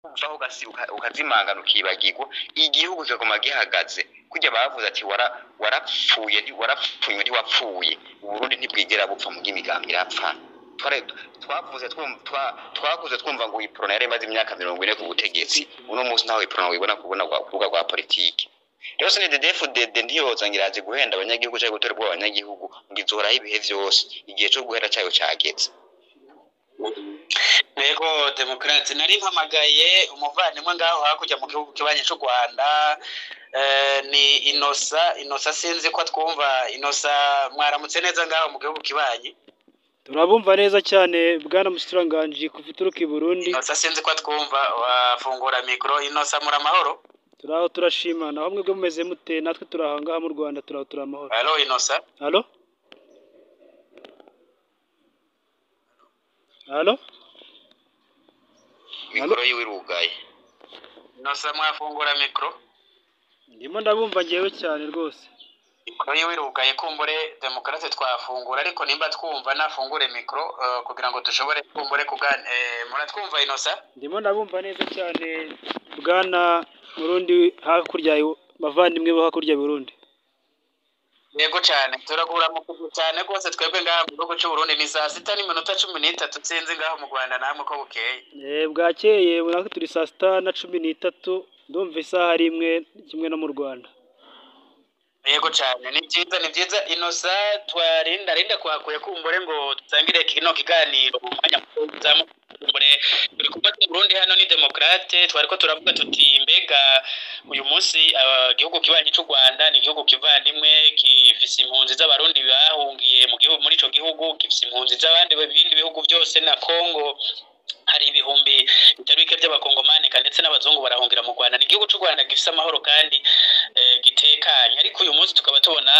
vaho ukazimangana ukibagirwa igihugu kigoma gihagaze kujya bavuze ati warapfuye ntiwapfuye Burundi ntibwigera bupfa mu gimigambi irapfa twavuze twumva ngo iprona yari maze imyaka 40 ku butegetsi uno munsi naho iprona wibona kubona kuvuga kwa politiki rero sene DFDD ntiyoza ngiraje guhenda abanyagihugu cyo gutorwa abanyagihugu ngizoraho ibihe vyose igihe cyo guhera cyayo cyageze. Nego demokrati nari mpamagaye umuvandimwe ngaho hakujya mu gihugu kibanye cy'u Rwanda ni Inosa sinzi ko twumva Inosa mwaramutse neza ngaho mu gihugu kibanye. Turabumva neza cyane bwana Mushikiranganji kufituruka i Burundi. Inosa sinzi ko twumva wafungura mikro. Inosa muri amahoro? Turaho turashima na bamwe bwo mumeze mute natwe turahanga mu Rwanda turaho turamahoro. Allo Inosa? Allo? Allo? Mikro yiwirugaye. Inosa mwafungura mikro? Ndimo ndabumva ngewe cyane rwose. Mikro yiwirugaye kumbure demokrate twafungura ariko nimba twumva nafungure mikro kugira ngo dushobore kumbure muratwumva Inosa? Ndimo ndabumva neza cyane bwana Burundi hakurya bavandimwe bo hakurya Burundi. Yego cyane turagura mu kugu cyane rwose twebwe ngaha mu gihugu cy'u Burundi ni saa 6:13 sinzi ngaho mu Rwanda namwe ko bukeye. Bwakeye natwe turi saa 6:13 ndumva isaha rimwe kimwe no mu Rwanda. Yego cyane ni byiza Inosa twarinda kwakuye kumbure ngo dutangire kino kiganiro mu mwanya muzamu kumbure turi kumwe mu Burundi hano ni demokrate twariko turavuga tuti mbega uyu munsi igihugu kibanye cy'u Rwanda ni igihugu kivandimwe gifise impunzi z'abarundi bahungiye mu gihugu muri ico gihugu gifise impunzi z'abandi bindi bihugu byose na Kongo hari ibihumbi bitarike by'abakongomani ndetse n'abazungu barahungira mu Rwanda ni igihugu cy'u Rwanda gifise amahoro kandi gitekanye ariko uyu munsi tukaba tubona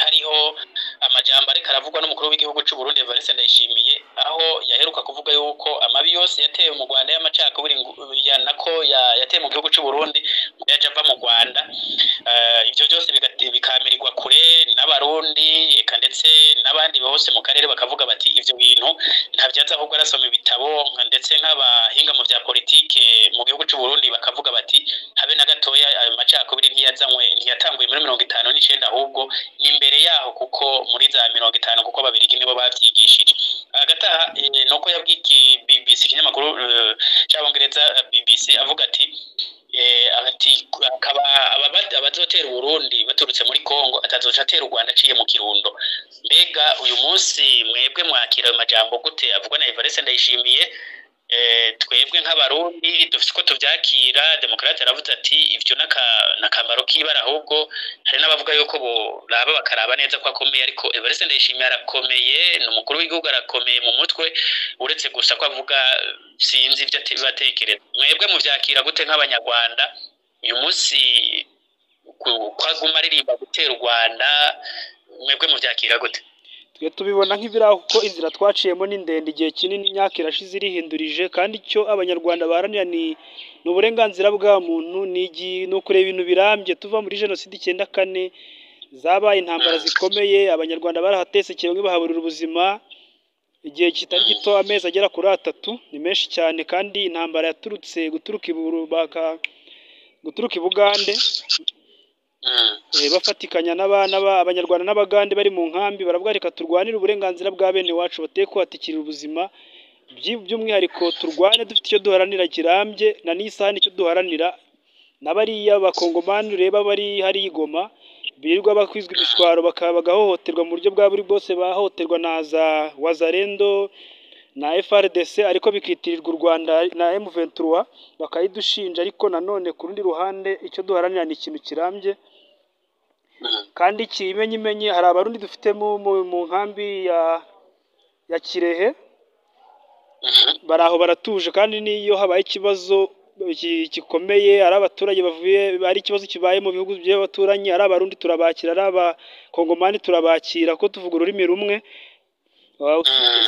hariho amajambo ariko aravugwa n'umukuru w'igihugu cy'u Burundi Evariste Ndayishimiye aho yaheruka kuvuga yuko amabi yose yateye mu Rwanda y'amacakubiri nako yateye mu gihugu cy'u Burundi yaje ava mu Rwanda ibyo byose bikamirirwa kure n'abarundi eka ndetse n'abandi bose mu karere bakavuga bati ivyo bintu ntavyaza ahubwo arasoma ibitabo ndetse nk'abahinga mu bya politike mu gihugu cy'u Burundi bakavuga bati habe na gatoya ayo macakubiri ntiyatanguye muri 59 ahubwo ni imbere yaho kuko muri za 50 kuko babirigi nibo bavyigishije agataha nuko yabwiki BBC kinyamakuru cy'abongereza BBC avuga ati akaba abazotera Burundi baturutse muri Kongo atazoca atera u Rwanda aciye mu Kirundo mbega uyu munsi mwebwe mwakira ayo majambo gute avugwa na Evariste Ndayishimiye twebwe nk'abarundi dufite ko tuvyakira demokrate aravuze ati ivyo nakamaro kibara ahubwo hari n'abavuga yuko bo raba bakaraba neza ko akomeye ariko Evariste Ndayishimiye arakomeye n'umukuru w'igihugu arakomeye mu mutwe uretse gusa ko avuga sinzi ivyo batekereza mwebwe muvyakira gute nk'abanyarwanda uyu munsi kwaguma ririmba gutera u Rwanda mwebwe muvyakira gute? Twe tubibona nk'ibiraho kuko inzira twaciyemo ni ndende igihe kinini imyaka irashize irihindurije kandi icyo abanyarwanda baharanira ni uburenganzira bwa muntu no kureba ibintu birambye tuva muri jenoside 94 zabaye intambara zikomeye abanyarwanda barahatesekeye bamwe bahaburira ubuzima igihe kitari gito amezi agera kuri 3 ni menshi cyane kandi intambara yaturutse guturuka i Bugande bafatikanya abanyarwanda n'abagande bari mu nkambi baravuga reka turwanire uburenganzira bwa bene wacu batekwatikira ubuzima by'umwihariko turwane dufite icyo duharanira kirambye na n'isaha nicyo duharanira n'abariya bakongomani ureba bari hari igoma birirwa bakwizwa imishwaro bagahohoterwa mu buryo bwa buri bose bahohoterwa na za Wazalendo na FRDC ariko bikitirirwa u Rwanda na M23 bakayidushinja ariko nanone ku rundi ruhande icyo duharanira ni ikintu kirambye kandi kimenye hari abarundi dufite mu nkambi ya Kirehe baraho baratuje kandi niyo habaye ikibazo gikomeye ari abaturage bavuye ari ikibazo kibaye mu bihugu by'abaturanyi ari abarundi turabakira ari abakongomani turabakira ko tuvuga ururimi rumwe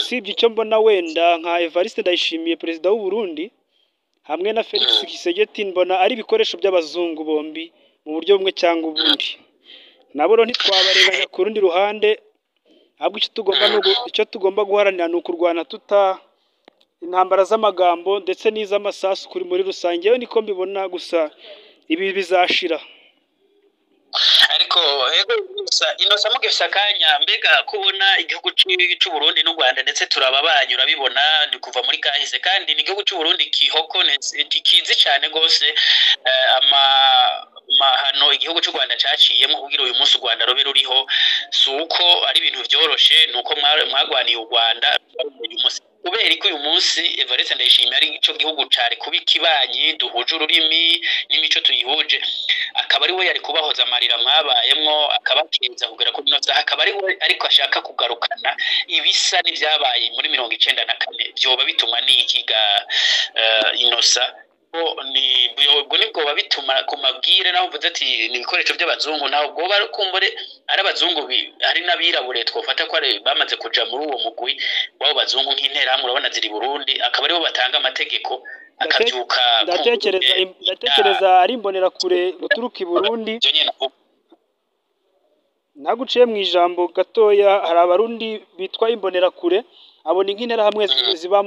usibye icyo mbona wenda nka Evariste Ndayishimiye perezida w'u Burundi hamwe na Felix Tshisekedi mbona ari ibikoresho by'abazungu bombi mu buryo bumwe cyangwa ubundi nabo ntitwabarenganya ku rundi ruhande ahubwo icyo tugomba guharanira ni ukurwana intambara z'amagambo ndetse n'iz'amasasu kuri muri rusange, yewe niko mbibona, gusa ibi bizashira. ariko ego inosa mugifisa akanya mbega kubona igihugu cy'u Burundi n'u Rwanda ndetse turababanyu urabibona ni kuva muri kahise, kandi ni igihugu cy'u Burundi kihokone kizi cyane gose mahano igihugu cy'u Rwanda caciyemo kugira uyu munsi u Rwanda robe ruriho, suko ari ibintu byoroshe, nuko mwagwaniye u Rwanda uyu munsi kubera ko uyu munsi Evariste Ndayishimiye ari ico gihugu cari kubikibanyi duhuje ururimi n'imico tuyihuje, akaba ari we yari kubahoza amarira mwabayemwo, akabakeza kugera ku Inosa, akaba ari we ariko ashaka kugarukana ibisa n'ivyabaye muri 1994. Byoba bituma n'ikiga Inosa ubwo nibwo babituma ku mabwire naho mvuze ati ni ibikoresho by'abazungu, naho ubwo kumbure ari abazungu ari n'abirabure twofata ko ari bamaze kuja muri uwo mugwi wabo bazungu nk'interahamwe, urabona ziri Burundi, akaba aribo batanga amategeko akabyuka. Ndatekereza ari imbonera kure guturuka i Burundi. Naguciye mu ijambo gatoya, hari abarundi bitwa imbonera kure, abo ni nk'interahamwe ziba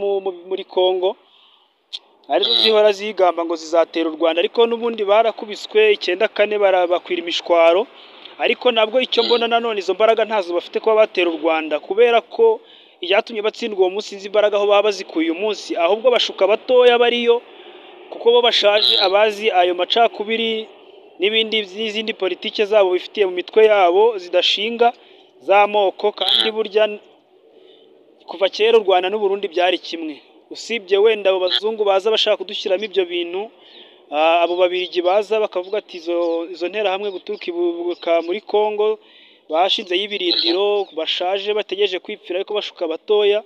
muri Kongo, arizo zihora zigamba ngo zizatera u Rwanda, ariko n'ubundi barakubiswe 94 barabakwira imishwaro. Ariko nabwo icyo mbona nanone izo mbaraga ntazo bafite kuba batera u Rwanda, kubera ko iyatumye batsindwa uwo munsi nzi imbaraga aho baba bazikuye uyu munsi, ahubwo bashuka batoya bariyo kuko bo bashaje, abazi ayo macakubiri n'izindi politike zabo bifitiye mu mitwe yabo zidashinga z'amoko. Kandi burya kuva kera u Rwanda n'u Burundi byari kimwe, usibye wenda abo bazungu baza bashaka kudushyiramo ibyo bintu. Abo babirigi baza bakavuga ati izo nterahamwe guturuka muri Kongo bashinze y'ibirindiro, bashaje bategereje kwipfira ariko bashuka batoya,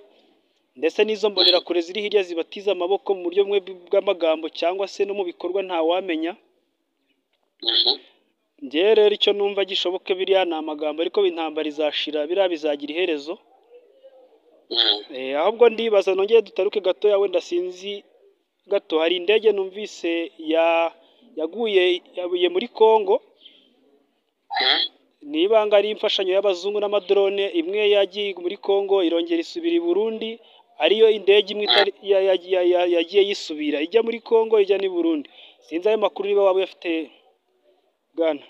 ndetse n'izo mbonera kure ziri hirya zibatiza amaboko mu buryo bumwe bw'amagambo cyangwa se no mu bikorwa ntawamenya. Njye rero icyo numva gishoboke biriya ni amagambo, ariko intambara izashira, biriya bizagira iherezo. Ahubwo ndibaza nongeye dutaruke gatoya, wenda sinzi gato, hari indege numvise yaguye muri Kongo, niba ngari imfashanyo y'abazungu n'amadrone, imwe yagiye muri Kongo irongera isubira i Burundi, ariyo indege imwe yagiye yisubira ijya muri Kongo ijya ni Burundi. Sinzi ayo makuru niba waba uyafite bwana.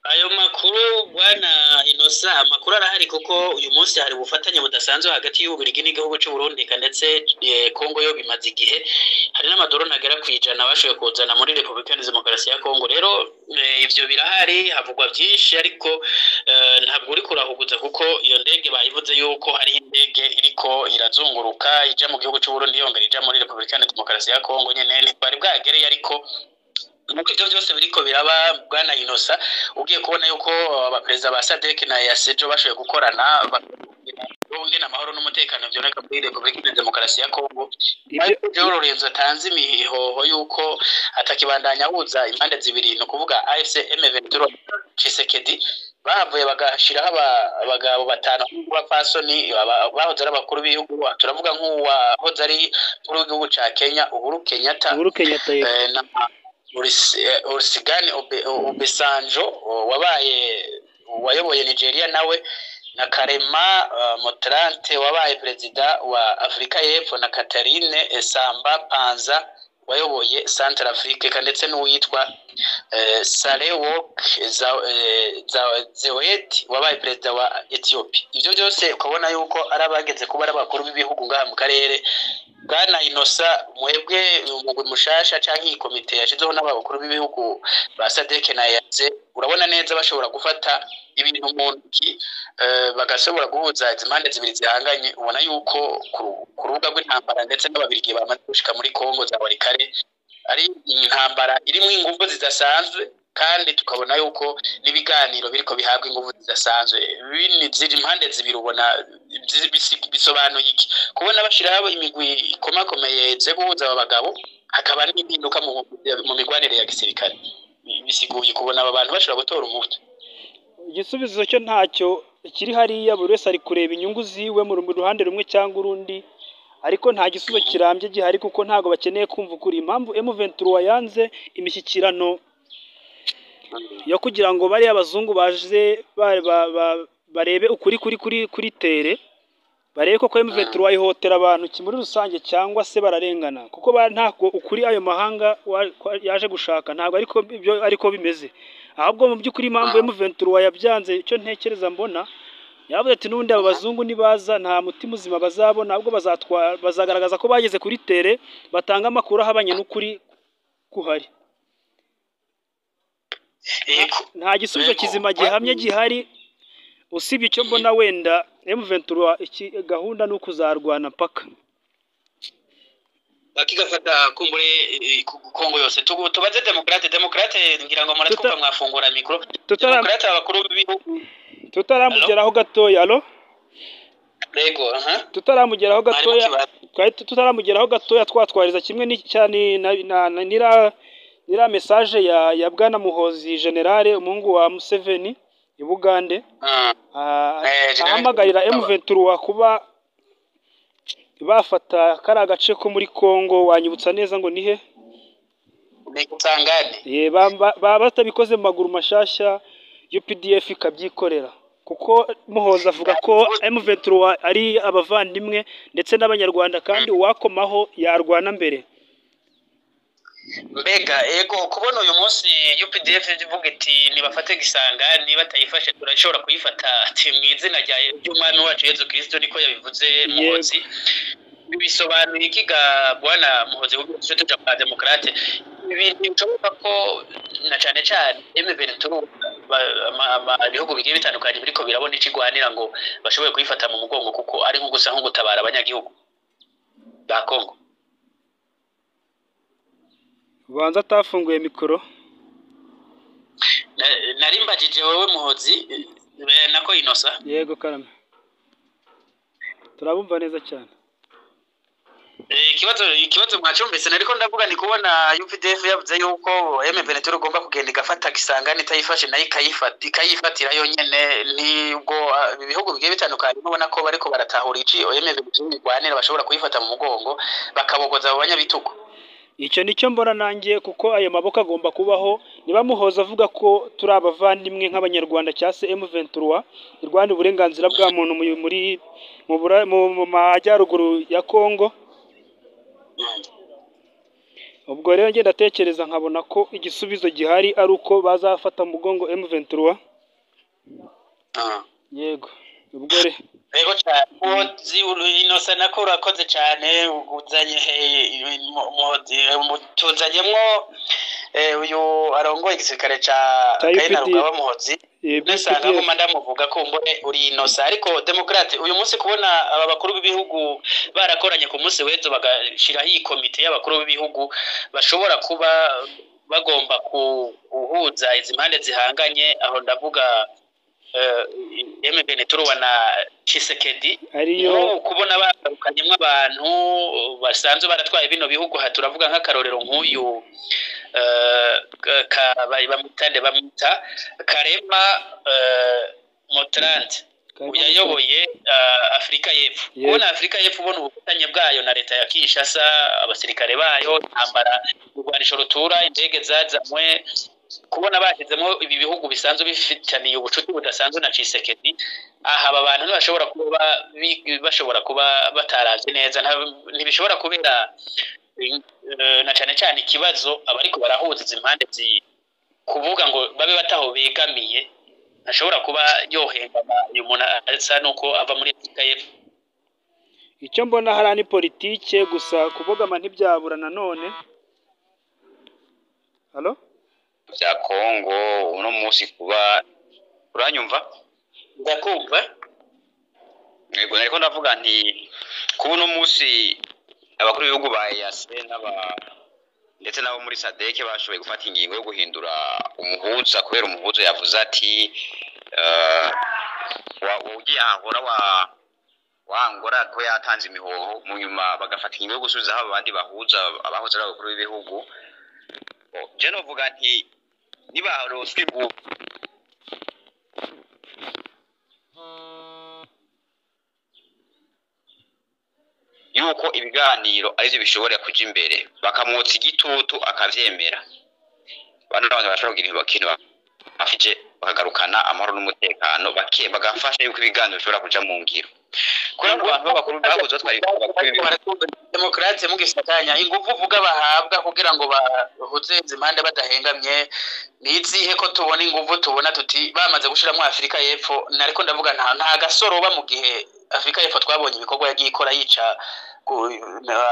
Ayo makuru bwana Inosa, amakuru arahari kuko uyu munsi hari ubufatanye budasanzwe hagati y'Ububiligi n'igihugu cy'u Burundi, ndetse Kongo yo bimaze igihe hari n'amadrone agera ku 100 bashoboye kuzana muri Repubulika ya Demokarasi ya Kongo. Rero ivyo birahari, havugwa byinshi, ariko ntabwo uri kurahuguza kuko iyo ndege bayivuze yuko hari indege iriko irazunguruka ija mu gihugu cy'u Burundi yongera ija muri Repubulika ya Demokarasi ya Kongo nyene bari bwagereye. Ariko nuko ivyo byose biriko biraba bwana Inosa, ugiye kubona yuko abaperezida ba SADC na EAC bashoboye gukorana bongena amahoro n'umutekano byoneka muri Repubulika ya Demokarasi ya Kongo. Ibyo Lorenzo atanze imihoho yuko atakibandanya huza impande zibiri, no kuvuga AFC M23 Tshisekedi bavuye bagashiraho abagabo batanu b'abapfasoni bahoze ari abakuru b'ibihugu. Turavuga nk'uwahoze ari muri igihugu ca Kenya Uhuru Kenyatta, Olusegun Obasanjo wayoboye Nigeria nawe, na Karema Motlanthe wabaye perezida wa Afrika y'Epfo, na Catherine Samba Panza wayoboye Central Africa, ndetse n'uwitwa Sarewok Zewet wabaye perezida wa Ethiopia. Ivyo byose ukabona yuko ari abageze kuba ari abakuru b'ibihugu ngaha mu karere. Bwana Inosa, mwebwe umugwi mushasha canke ikomite yashizeho n'abakuru b'ibihugu ba SADC na EAC, urabona neza bashobora gufata ibintu mu ntoki bagashobora guhuza impande zibiri zihanganye? Ubona yuko ku rubuga rw'intambara ndetse n'ababirigi bamaze gushika muri Kongo za Warikare ari intambara irimo ingufu zidasanzwe, kandi tukabona yuko n'ibiganiro biriko bihabwa ingufu zidasanzwe. Ziri impande zibiri, ubona bisobanuye iki kubona bashiraho imigwi ikomakomeye ze guhuza aba bagabo, hakaba n'impinduka mu migwanire ya gisirikare? Bisiguye kubona aba bantu bashobora gutora umuti. Igisubizo cyo ntacyo kiri hariya, buri wese ari kureba inyungu ziwe mu ruhande rumwe cyangwa urundi, ariko nta gisubizo kirambye gihari kuko ntago bakeneye kumva ukuri. Impamvu M23 yanze imishyikirano yo kugira ngo bari abazungu baje barebe ukuri kuri tere, barebe koko M23 wayihotera abantu ki muri rusange cyangwa se bararengana kuko ntabwo ukuri ayo mahanga yaje gushaka ntabwo ariko bimeze ahubwo mu by'ukuri impamvu M23 yabyanze icyo ntekereza mbona yavuze ati n'ubundi aba bazungu nibaza nta mutima uzima bazabona ahubwo bazagaragaza ko bageze kuri tere batanga amakuru ahabanye n'ukuri kuhari nta gisubizo kizima gihamye gihari usibye icyo mbona wenda M23 gahunda ni ukuzarwana paka bakigafata kumbure Kongo yose tubaze demokrate ngira ngo muratwumva mwafungura mikro demokrate abakuru b'ibihugu tutaramugeraho gatoya alo Rego tutaramugeraho gatoya twatwariza kimwe cyane nira message ya bwana Muhozi General umuhungu wa Museveni i Bugande ahamagarira M23 kuba bafata kari agace ko muri Kongo wanyibutsa neza ngo nihe Nikutangane batabikoze mu maguru mashashya UPDF ikabyikorera kuko Muhoza avuga ko M23 ari abavandimwe ndetse n'abanyarwanda kandi uwakomaho yarwana mbere mbega ego kubona uyu munsi UPDF ivuga iti nibafate gisanga niba tayifashe turashobora kuyifata ati mu izina ry'umwami wacu Yesu Kristo niko yabivuze Muhozi bisobanuye ikiga bwana Muhozi w'icyo tuja kwa demokrate ibintu bishoboka ko na cyane M23 ibihugu bigiye bitandukanye biriko birabona ikigwanira ngo bashoboye kuyifata mu mugongo kuko ari nko gusa nko gutabara abanyagihugu ba Kongo Banza atafunguye mikoro narimbagije wowe Muhozi nako Inosa yego karame turabumva neza cyane ikibazo mwacumbise nariko ndavuga ni kubona UPDF yavuze yuko M23 ugomba kugenda igafata gisangane itayifashe nayo ikayifatira yonyene nibwo ibihugu bigiye bitandukanye ubona ko bariko baratahura iki M23 igwanira bashobora kuyifata mu mugongo bakabogoza abo banyabitugu icyo nicyo mbona nanjye kuko ayo maboko agomba kubaho niba Muhoza avuga ko turi abavandimwe nk'abanyarwanda cyase M23 irwanda uburenganzira bwa muntu mu majyaruguru ya Kongo ubwo rero ngenda tekereza nkabona ko igisubizo gihari ari uko bazafata mugongo M23 yego ubwo rero cyane Inosa nako urakoze cyane uzanye tuzanyemo uyu arongoye igisirikare ca Kaina Rugaba Muhozi nesanga ko mandamuvuga ko mbone uri Inosa ariko demokrate uyu munsi kubona aba bakuru b'ibihugu barakoranye ku munsi wezo bagashiraho iyi komite y'abakuru b'ibihugu bashobora kuba bagomba kuhuza izi mpande zihanganye aho ndavuga M23 na Tshisekedi ariyo kubona barukanyemo abantu basanzwe baratwaye bino bihugu haturavuga nk'akarorero nk'uyu bamwita Karema Motrand uyayoboye Afrika y'Epfo kubona Afrika y'Epfo ubona ubufatanye bwayo na leta ya Kinshasa abasirikare bayo intambara urwanisho rutura indege zazamwe kubona bashyizemo ibi bihugu bisanzwe bifitaniye ubucuti budasanzwe na Tshisekedi aba bantu bashobora kuba bataraje neza ntibishobora kubera na cyane ikibazo abariko barahuza impande kuvuga ngo babe bataho begamiye ashobora kuba yohengama uyu muntu asa nuko ava muri Afrika y'Epfo icyo mbona hari ni politike gusa kubogama ntibyabura nanone halo bya Kongo uno munsi kuba uranyumva ndakumva yego nariko ndavuga nti kuba uno munsi abakuru b'ibihugu ba EAC ndetse nabo muri SADC bashoboye gufata ingingo yo guhindura umuhuza kubera umuhuza yavuze ati ugiye ahora wangora ko yatanze imihoho mu nyuma bagafata ingingo yo gusubiza abandi bahuza abahoze abakuru b'ibihugu je novuga nti niba rose yuko ibiganiro arivyo bishobora kuja imbere bakamwotsa igitutu akavyemera bano abantu bashobora kugira ibintu afije bakagarukana amahoro n'umutekano bagafasha yuko ibiganiro bishobora kuja mu ngiro kuri abo bantu b'abakuru babuze batwara demokarate mugisakanya ingufu uvuga bahabwa kugira ngo bahuze impande badahengamye nizihe ko tubona ingufu tubona tuti bamaze gushiramo Afrika y'Epfo nariko ndavuga nta gasoroba mu gihe Afrika y'Epfo twabonye ibikorwa yagiye ikora yica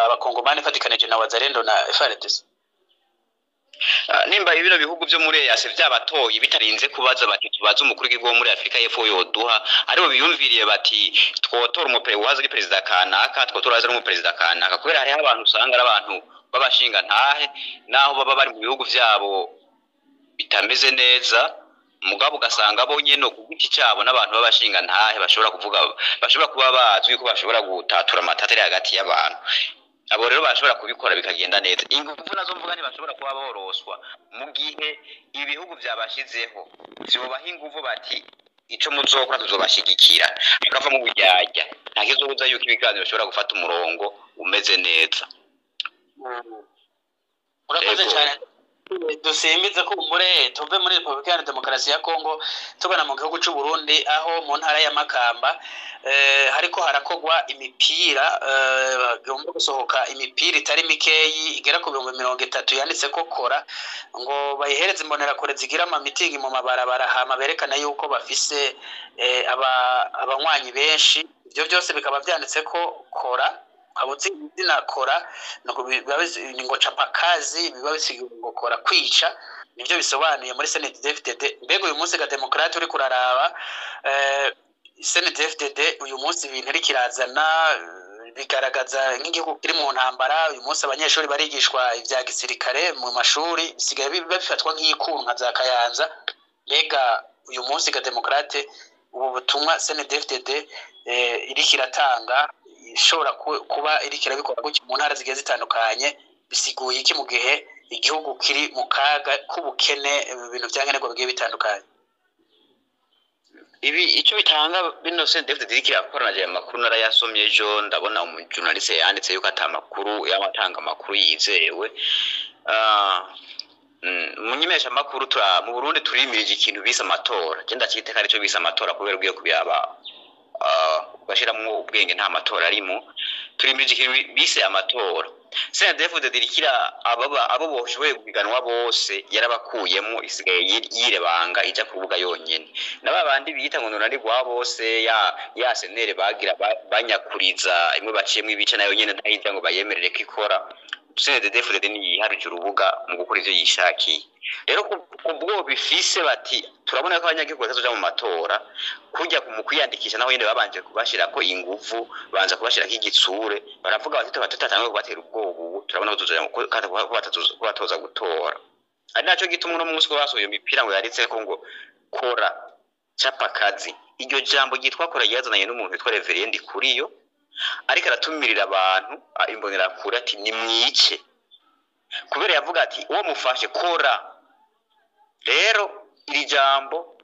abakongomani fatikanije na Wazalendo na FARDC. Nimba ibiro bihugu byo muri EAC byabatoye bitarinze kubaza bati tubaza umukuru w'igihugu muri Afrika y'Epfo yoduha aribo biyumviriye bati twotora umuperezida perezida kanaka twotora aza umuperezida kanaka kubera hari abantu usanga ari abantu babashinga ntahe naho baba bari mu bihugu byabo bitameze neza mugabo ugasanga bo nyene ku giti cyabo n'abantu babashinga ntahe bashobora kuba bazwi ko bashobora gutatura amatatari hagati y'abantu abo rero bashobora kubikora bikagenda neza ingufu nazo mvuga ntibashobora kuba boroswa mu gihe ibihugu byabashizeho byobaha ingufu bati ico muzokora tuzobashigikira akava mu bujyajya nta kizobuza yuko ibiganiro bishobora gufata umurongo umeze neza. Urakoze cyane dusimbize ko umure tuve muri Republika ya Demokarasi ya Kongo tugana mu gihugu cy'u Burundi aho mu ntara ya Makamba hariko harakogwa imipira bagomba gusohoka imipira itari mikeyi igera ku 30 yanditse ko kora ngo bayihereze imbonera kure zigira ama meeting mu mabarabara hama berekana yuko bafise abanywanyi benshi ibyo byose bikaba byanditse ko kora kabutse izina kora ni ngo chapakazi biba bisigura kora kwica nivyo bisobanuye muri CNDD-FDD mbego uyu munsi ga demokrate uri kuraraba CNDD-FDD uyu munsi ibintu iri kirazana bigaragaza nk'igihugu kiri mu ntambara uyu munsi abanyeshuri barigishwa ivya gisirikare mu mashuri bisigaye bifatwa nk'ikuru nka za Kayanza mbega uyu munsi ga demokrate ubu butumwa CNDD-FDD iri kiratanga ishobora kuba iri kirabikora gutyo mu ntara zigiye zitandukanye bisiguye iki mu gihe igihugu kiri mu kaga k'ubukene ibintu byankenerwa bigiye bitandukanye. Ibi icyo bitanga bino CNDD-FDD iri kirakora naje amakuru narayasomye ejo ndabona umujournaliste yanditse yuko atamakuru y'amatanga amakuru yizewe munyimesha makuru mu Burundi turimirije ikintu bisa amatora genda cyiteka arico bisa amatora kubera ugiye kubiraba bashiramwo ubwenge nta matora arimo turimirije ikintu bise amatora CNDD-FDD irikira abo boshoboye guhiganwa bose yarabakuyemo isigaye yirebanga ija kurubuga yonyene nababandi bita ngo nonari gwa bose ya senere bagira banyakuriza imwe baciyemo ibice nayo nyene ndahija ngo bayemerere kikora CNDD-FDD ni haruje urubuga mu gukora ivyo yishakiye rero kubwo bifise bati turabona ko abanyagihugu batazoja mu matora kujya mu kwiyandikisha naho yende babanje kubashira ko ingufu banza kubashira k'igitsure baravuga bati tutatangwe kubatera ubwobu turabona ko tuzoja kubatoza gutora ari naco gituma uno munsi ko basohoye imipira ngo yaritse ko ngo kora chapakazi iryo jambo gitwa kora yazananye n'umuntu witwa Reverend Kuriyo ariko aratumirira abantu imbonera kure ati ni mwice kubera yavuga ati uwo mufashe kora rero iri jambo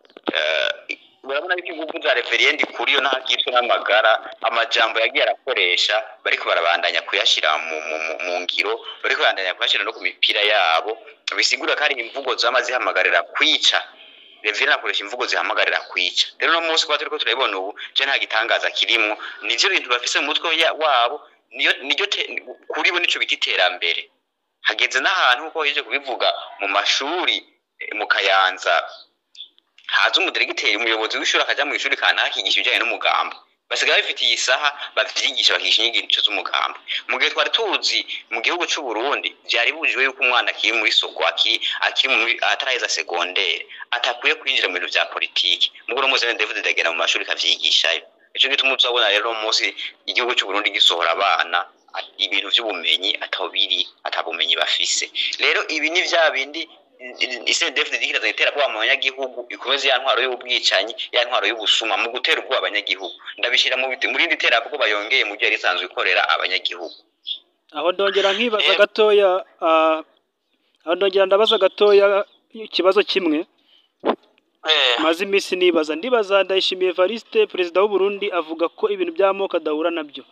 urabona yuko ingufu za Reverend Kuriyo nta kitwe n'amagara amajambo yagiye arakoresha bariko barabandanya kuyashira mu ngiro bariko barabandanya kuyashira no ku mipira yabo bisigura ko ari imvugo zamaze hamagarira kwica Reverend akoresha imvugo zihamagarira kwica rero no munsi kwa turiko turabibona ubu je nta gitangaza kirimo nivyo bintu bafise mu mutwe wabo niyo kuri bo nico bititerambere hageze n'ahantu uko yeje kubivuga mu mashuri mu Kayanza haza umudiregiteri umuyobozi w'ishuri akaja mu ishuri kana hakigisha ibijanye n'umugambo basigaye bifitiye isaha bavyigisha bakigisha inyigisho z'umugambo mu gihe twari tuzi mu gihugu cy'u Burundi byari bujijwe yuko umwana akiri muri sogwaki akiri ataraheza secondaire atakwiye kwinjira mu bintu vya politiki mugoro muze David Dagena mu mashuri kavyigishayo ico gituma uzabona rero umunsi igihugu cy'u Burundi gisohora abana ibintu vy'ubumenyi atawbiri atabumenyi bafise rero ibi ni vya bindi CNDD-FDD ikiraza itera kwa abanyagihugu ikomeze ya ntwaro y'ubwicanyi ya ntwaro y'ubusuma mu gutera ubwo abanyagihugu ndabishira muri ndi tera bwo bayongeye mu gihe risanzwe ikorera abanyagihugu aho ndongera nkibaza gatoya aho ndongera ndabaza gatoya ikibazo kimwe maze imisi ndibaza Ndayishimiye Evariste perezida w'u Burundi avuga ko ibintu by'amoko adahura nabyo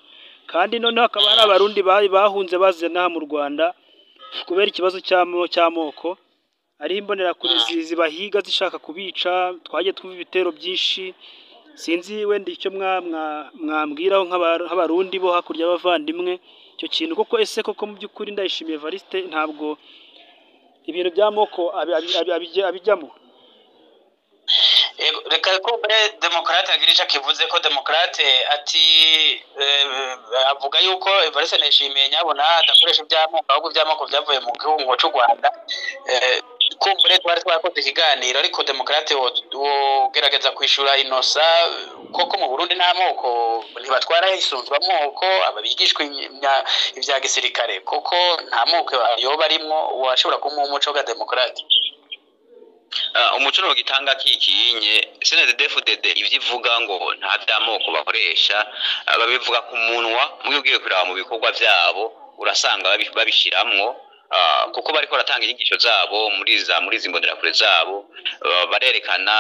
kandi noneho akaba ari abarundi bahunze bazana mu Rwanda kubera ikibazo cy'amoko ari imbonera kure zibahiga zishaka kubica twagiye twumva ibitero byinshi sinzi wenda icyo mwambwiraho nk'abarundi bo hakurya y'abavandimwe icyo kintu koko ese koko mu by'ukuri Ndayishimiye Evariste ntabwo ibintu by'amoko abijyamo. reka ko demokarate agira icyo akivuze ko demokarate ati avuga yuko Evariste Ndayishimiye nyabona adakoresha iby'amoko ahubwo iby'amoko byavuye mu gihugu cy'u Rwanda. Kumbure twari twakoze ikiganiro ariko demokarate wogerageza kwishura Inosa koko mu Burundi nta moko ntibatwara isunzwe amoko ababigishwa ibya gisirikare koko nta moko yoba arimwo washobora kumuha umuco wa demokarate. Umuco no gitanga kikinye CNDD-FDD ivyivuga ngo nta by'amoko bakoresha babivuga ku munwa mu ugiye kuraba mu bikorwa byabo urasanga babishiramwo kuko bariko ratanga inyigisho zabo muri zimbondera kure zabo barerekana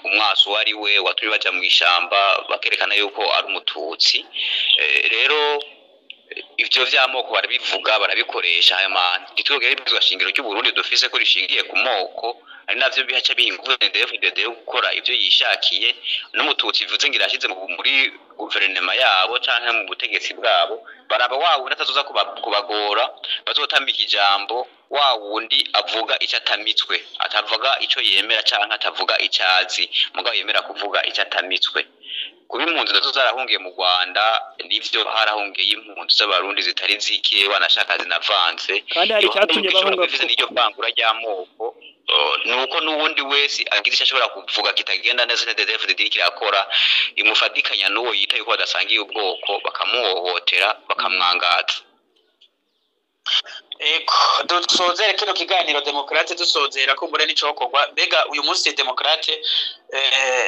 umwaso wari we watumye baja mu ishamba bakerekana yuko ari umututsi. Rero ivyo vy'amoko barabivuga barabikoresha hanyuma ntitwogere bizwa shingiro cy'u Burundi dufise ko rishingiye ku moko ari navyo bihaca binguye CNDD-FDD gukora ivyo yishakiye n'umututsi bivuze ngira ashize muri guverinoma yabo canke mu butegetsi bwabo baraba wawo natazoza kubagora bazotambika ijambo wawundi avuga icyo atamitswe atavuga icyo yemera canke atavuga icyazi mugabo yemera kuvuga icyo atamitswe. Kuba impunzi nazo zarahungiye mu Rwanda nivyo harahungiye impunzi z'abarundi zitari zike wanashaka zinavanze kandi hari cyatumye bahunga n'iryo bangura ry'amoko nuko n'ubundi wese agize icyo ashobora kuvuga kitagenda neza CNDD-FDD kirakora imufatikanya n'uwo yita yuko badasangiye ubwoko bakamuhohotera bakamwangaza. Dusozere kino kiganiro demokarate dusozera ko mbure n'icokorwa mbega uyu munsi demokarate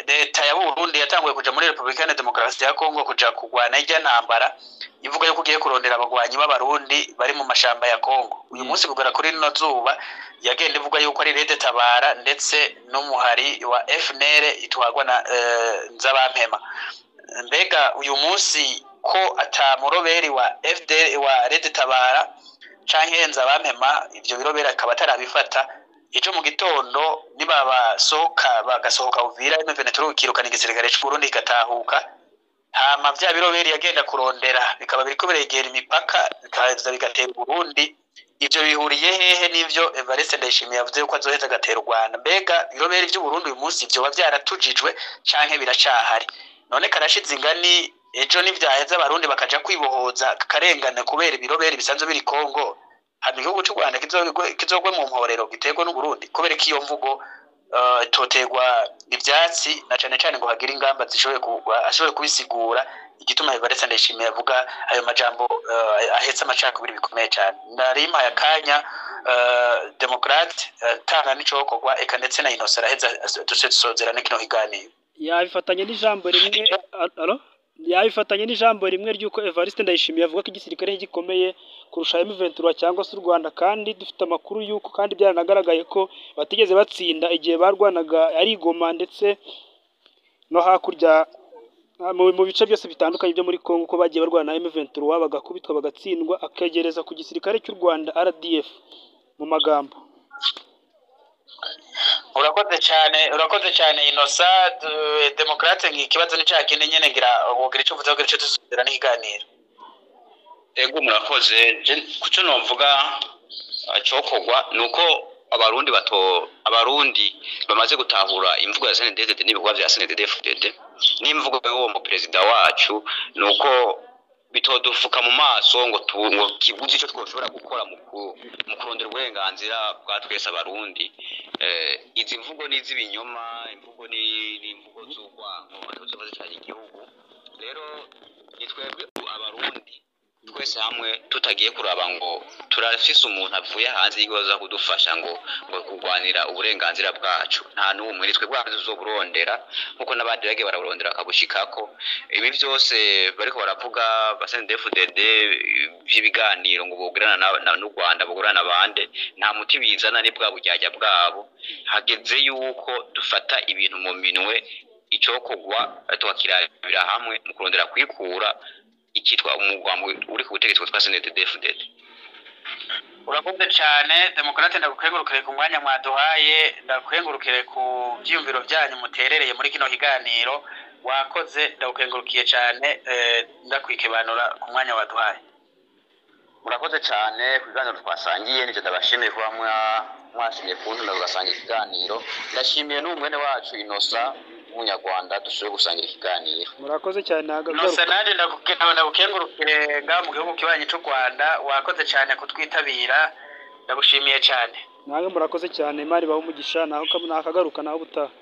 leta ya Burundi yatanguye kuja muri Republika ya Demokarasi ya Kongo kuja kugwana ijya ntambara ivuga yuko ugiye kurondera abagwanyi b'abarundi bari mu mashamba ya Kongo. Uyu munsi kugara kuri no zuba yagenda ivuga yuko ari Rede Tabara ndetse n'umuhari wa FNL itwagwa na Nzabampema. Mbega uyu munsi ko atamuroberi wa FDL wa Rede Tabara canke Nzabampema ivyo birobera akaba atarabifata ejo mu gitondo nibabasohoka bagasohoka Uvira M23 kirukana igisirikare cy'u Burundi gatahuka hama vya biroberi yagenda kurondera bikaba biriko biregera imipaka bikaza bigatera Burundi. Ivyo bihuriye hehe n'ivyo Evariste Ndayishimiye yavuze ko azoheza agatera u Rwanda? Mbega biroberi by'u Burundi uyu munsi ivyo bavyaratujijwe canke biracahari? None karashize ingani ejo nivyaheza abarundi bakaja kwibohoza karengana kubera ibiroberi bisanzwe biri Kongo hano igihugu cy'u Rwanda kizogwe mu mporero giterwa n'u Burundi kubera ko iyo mvugo totegwa ivyatsi na cane cane ngo hagira ingamba ashobore kubisigura igituma Evariste Ndayishimiye avuga ayo majambo ahetse amacakubiri bikomeye cyane. Narima yakanya demokarate tanga n'icokorwa eka ndetse na Innocent aheza dusozerane kino kiganiro yabifatanye n'ijambo rimwe yabifatanye n'ijambo rimwe ry'uko Evariste Ndayishimiye avuga ko igisirikare gikomeye kurusha M23 cyangwa se u Rwanda kandi dufite amakuru y'uko kandi byaranagaragaye ko batigeze batsinda igihe barwanaga ari Goma ndetse no hakurya mu bice byose bitandukanye byo muri Kongo ko bagiye barwana na M23 bagakubitwa bagatsindwa akegereza ku gisirikare cy'u Rwanda RDF mu magambo. Urakoze cyane Innocent demokarate ngikibazo ni cyakindi nyene ngira wogira icyo uvuze wogira icyo dusubira n'ikiganiro. Ego murakoze kuco novuga cyokorwa nuko abarundi bamaze gutahura imvugo ya CNDD n'ibikorwa bya CNDD-FDD n'imvugo y'uwo mu president wacu nuko bitodufuka mu maso ngo kibuze icyo twoshobora gukora mu kurondera uburenganzira bwa twese abarundi. Izi mvugo n'iz'ibinyoma imvugo n'imvugo z'urwango batozobaza cyane igihugu. Rero nitwebwe abarundi twese hamwe tutagiye kuraba ngo turafise umuntu avuye hanze yigoza kudufasha ngo kugwanira uburenganzira bwacu nta n'umwe nitwe bwacu zoburondera nkuko nabandi bage baraburondera akabushikako. Ibi byose bariko baravuga CNDD-FDD by'ibiganiro ngo bogirana n'u Rwanda bogirana abande nta muti bizana ni bwa bujyajya bwabo. Hageze yuko dufata ibintu mu minwe icokogwa tukakirabira hamwe mu kurondera kwikura ikitwa umugwamwe uri ku butegetsi bwa CNDD-FDD. Urakoze cyane demokarate ndagukwengurukire ku mwanya mwaduhaye ndakwengurukire ku byiyumviro byanyu muterereye muri kino kiganiro wakoze ndagukengurukiye cyane ndakwikebanura ku mwanya waduhaye. murakoze cyane ku biganiro twasangiye nicyo ndabashimiye kuba mwashimiye kuntu tugasangira ikiganiro ndashimiye n'umwene wacu Innocent w'umunyarwanda dushoboye gusangira ikiganiro. murakoze cyane Innocent nanjye ndagukengurukire ngaha mu gihugu kibanyi cy'u Rwanda wakoze cyane kutwitabira ndagushimiye cyane. nawe murakoze cyane Imana ibahe umugisha naho nakagaruka naho ubutaha.